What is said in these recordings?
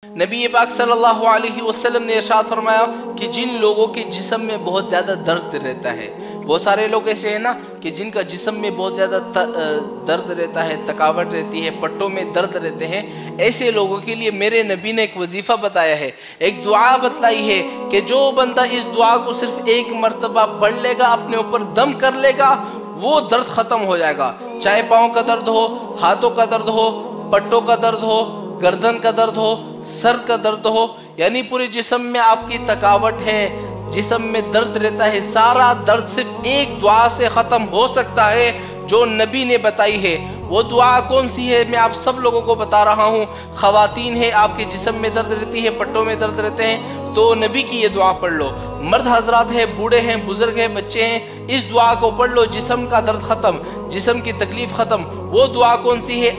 नबी पाक सल्लल्लाहु अलैहि वसल्लम ने इरशाद फरमाया कि जिन लोगों के जिस्म में बहुत ज़्यादा दर्द रहता है, बहुत सारे लोग ऐसे हैं ना कि जिनका जिस्म में बहुत ज़्यादा दर्द रहता है, थकावट रहती है, पट्टों में दर्द रहते हैं, ऐसे लोगों के लिए मेरे नबी ने एक वजीफ़ा बताया है, एक दुआ बतलाई है कि जो बंदा इस दुआ को सिर्फ एक मरतबा पढ़ लेगा, अपने ऊपर दम कर लेगा, वो दर्द ख़त्म हो जाएगा। चाहे पाँव का दर्द हो, हाथों का दर्द हो, पट्टों का दर्द हो, गर्दन का दर्द हो, सर का दर्द हो, यानी पूरे जिस्म में आपकी थकावट है, जिस्म में दर्द रहता है, सारा दर्द सिर्फ एक दुआ से ख़त्म हो सकता है जो नबी ने बताई है। वो दुआ कौन सी है मैं आप सब लोगों को बता रहा हूँ। ख़वातीन है, आपके जिस्म में दर्द रहती है, पट्टों में दर्द रहते हैं, तो नबी की ये दुआ पढ़ लो। मर्द हजरात है, बूढ़े हैं, बुजुर्ग हैं, बच्चे हैं, इस दुआ को पढ़ लो, जिस्म का दर्द ख़त्म, जिस्म की तकलीफ़ ख़त्म। वो दुआ कौन सी है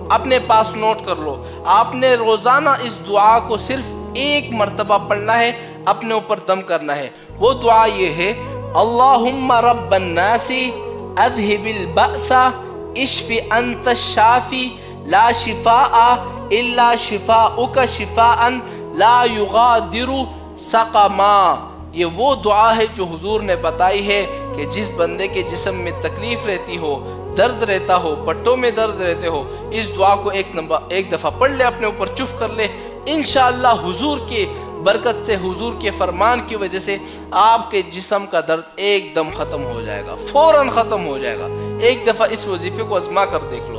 अपने पास नोट कर लो। आपने रोज़ाना इस दुआ को सिर्फ एक मरतबा पढ़ना है, अपने ऊपर दम करना है। वो दुआ ये है, अल्लाहुम्मा रब्बन नासी अज़हिबिल बअसा इश्फि अंत शाफी ला शिफाआ इल्ला शिफाउका शिफाअन ला युगादिरु सक़मा। ये वो दुआ है जो हुजूर ने बताई है कि जिस बंदे के जिस्म में तकलीफ़ रहती हो, दर्द रहता हो, पट्टों में दर्द रहते हो, इस दुआ को एक दफ़ा पढ़ ले, अपने ऊपर चुफ कर ले। इंशाअल्लाह हुजूर के बरकत से, हुजूर के फरमान की वजह से आपके जिस्म का दर्द एकदम ख़त्म हो जाएगा, फ़ौरन ख़त्म हो जाएगा। एक दफ़ा इस वजीफ़े को आज़मा कर देख लो।